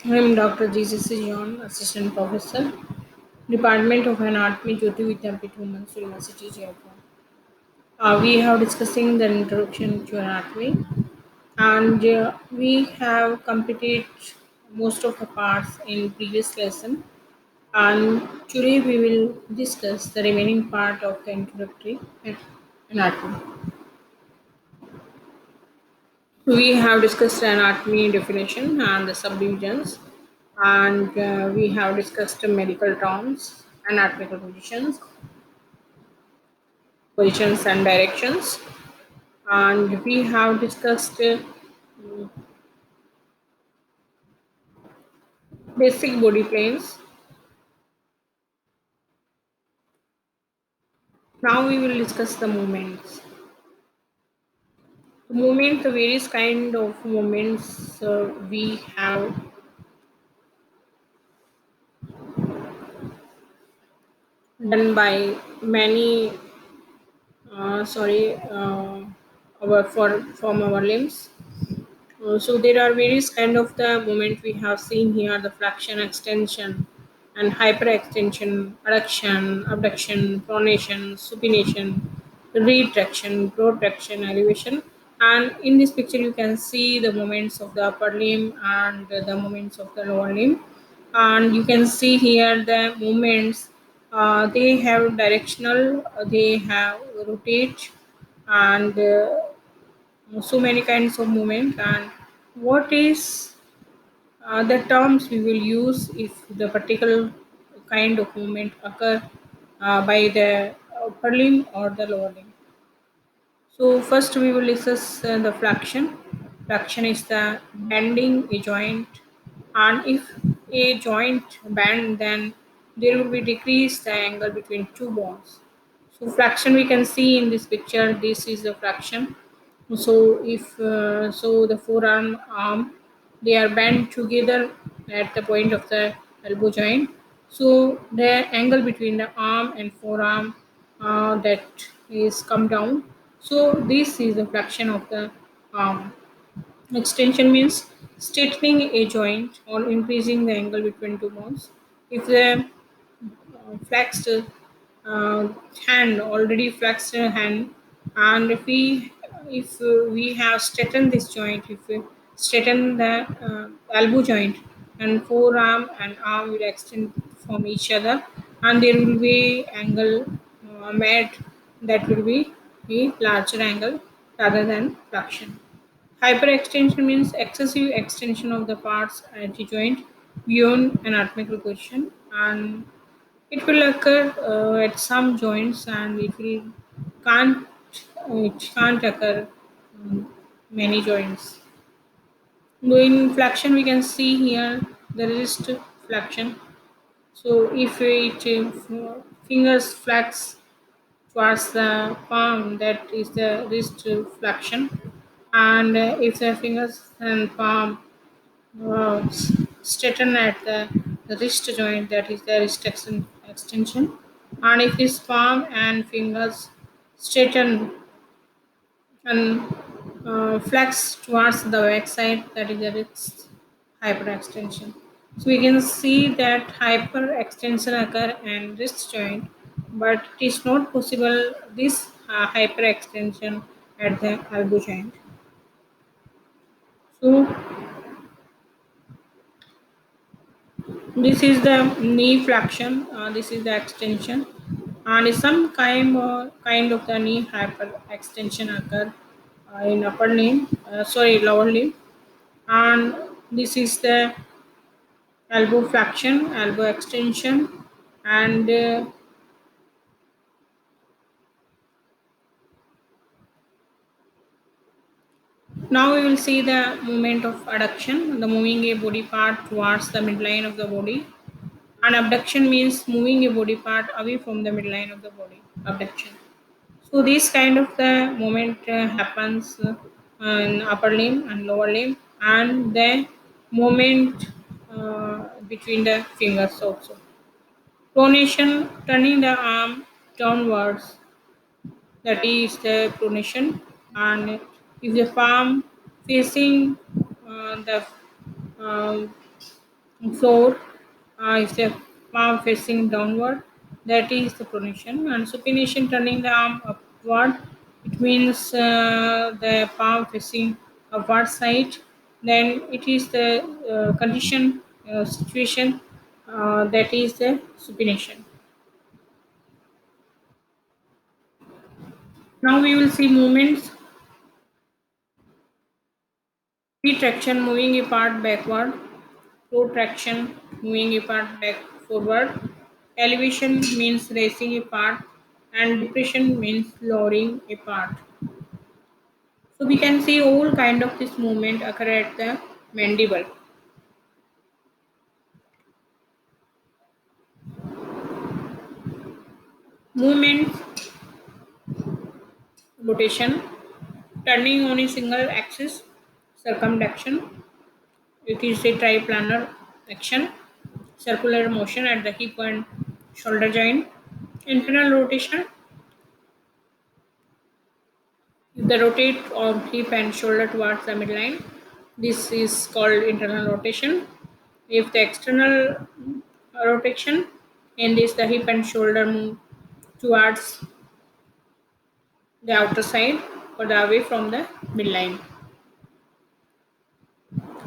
I'm Dr. Jesus John, Assistant Professor, Department of Anatomy, Jyoti Vidyapeeth Women's University, Jaipur. We have discussing the introduction to anatomy, and we have completed most of the parts in previous lesson. And today we will discuss the remaining part of the introductory anatomy. We have discussed anatomy definition and the subdivisions, and we have discussed the medical terms, anatomical positions and directions, and we have discussed basic body planes. Now we will discuss the movements. The movement, the various kind of movements we have done by many our from our limbs. So there are various kind of the movement we have seen here: the flexion, extension, and hyperextension, adduction, abduction, pronation, supination, retraction, protraction, elevation. And in this picture, you can see the movements of the upper limb and the movements of the lower limb. And you can see here the movements. They have directional. They have rotate and so many kinds of movement. And what is the terms we will use if the particular kind of movement occur by the upper limb or the lower limb. So first we will discuss the flexion. Flexion is the bending a joint, and if a joint bend, then there will be decrease the angle between two bones. So flexion we can see in this picture. This is the flexion. So if the forearm arm, they are bent together at the point of the elbow joint. So the angle between the arm and forearm that is come down. So this is the flexion of the arm. Extension means straightening a joint or increasing the angle between two bones. If the flexed uh, hand, already flexed hand, and if we have straightened this joint, if we straighten the elbow joint, and forearm and arm will extend from each other, and there will be angle made, that will be a larger angle rather than flexion. Hyperextension means excessive extension of the parts at the joint beyond anatomical position, and it will occur at some joints, and can't it can't occur many joints. In flexion, we can see here the wrist flexion. So if fingers flex towards the palm, that is the wrist flexion, and if the fingers and palm straighten at the wrist joint, that is the wrist extension. And if his palm and fingers straighten and flex towards the backside, that is the wrist hyperextension. So we can see that hyperextension occur in wrist joint, but it is not possible this hyperextension at the elbow joint. So this is the knee flexion. This is the extension, and some kind of the knee hyperextension occur in upper limb, lower limb, and this is the elbow flexion, elbow extension, and now we will see the movement of adduction, the moving a body part towards the midline of the body, and abduction means moving a body part away from the midline of the body. Abduction. So this kind of the movement happens in upper limb and lower limb, and the movement between the fingers also. Pronation, turning the arm downwards, that is the pronation, and if the palm facing the uh, Floor is the palm facing downward. That is the pronation. And supination, turning the arm upward. It means the palm facing upward side. Then it is the condition situation that is the supination. Now we will see movements. Retraction, moving a part backward. Protraction, moving a part back forward. Elevation means raising a part, and depression means lowering a part. So we can see all kind of this movement occur at the mandible. Movement, rotation, turning on a single axis, circumduction. It is a triplanar action. Circular motion at the hip and shoulder joint. Internal rotation. If they rotate or hip and shoulder towards the midline, this is called internal rotation. If the external rotation, in this the hip and shoulder move towards the outer side or the away from the midline.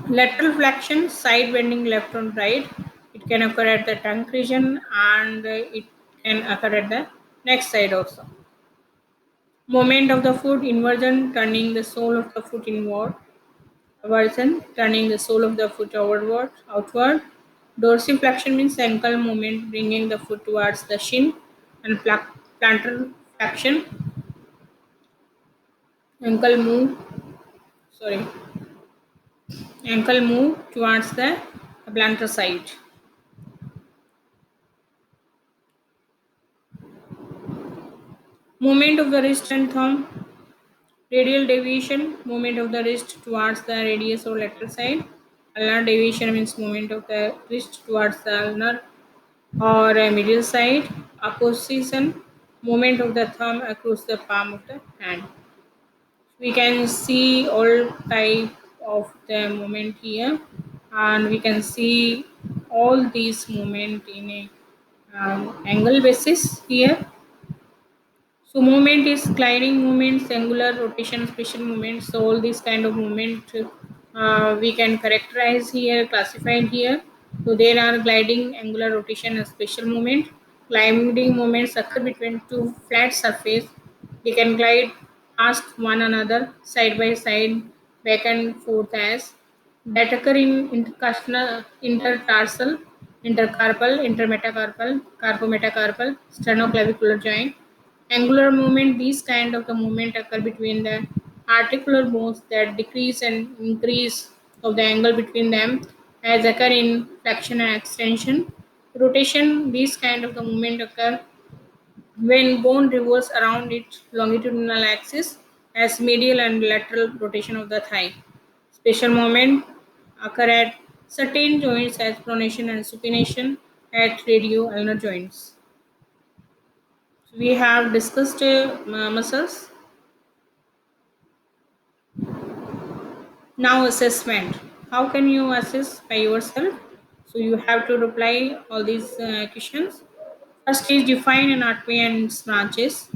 Lateral flexion, side bending left and right. It can occur at the trunk region and it can occur at the neck side also. Movement of the foot, inversion, turning the sole of the foot inward. Version, turning the sole of the foot outward. Dorsiflexion means ankle movement, bringing the foot towards the shin, and plantar flexion, ankle move, sorry, ankle move towards the plantar side. Movement of the wrist and thumb, radial deviation, movement of the wrist towards the radius or lateral side. Ulnar deviation means movement of the wrist towards the ulnar or a middle side. Apposition, movement of the thumb across the palm of the hand. We can see all type of the movement here, and we can see all these movement in a angle basis here. So movement is gliding movement, angular rotation, special movement. So all these kind of movement we can characterize here, classified here. So there are gliding, angular rotation, and special movement. Gliding movements occur between two flat surface. They can glide past one another, side by side, back and forth as that occur in intertarsal, intercarpal, intermetacarpal, carpometacarpal, sternoclavicular joint. Angular movement, these kind of the movement occur between the articular bones that decrease and increase of the angle between them as occur in flexion and extension. Rotation, these kind of the movement occur when bone revolves around its longitudinal axis as medial and lateral rotation of the thigh. Special movement occur at certain joints as pronation and supination at radio-ulnar joints. We have discussed muscles. Now assessment. How can you assess by yourself? So you have to reply all these questions. First is define anatomy and its branches.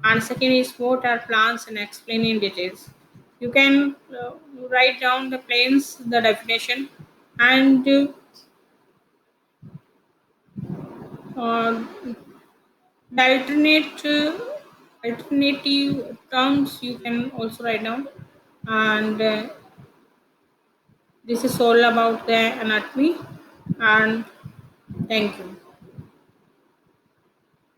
And second is what are plants and explain in details. You can write down the planes, the definition, and uh, the alternative terms you can also write down. And this is all about the anatomy, and thank you.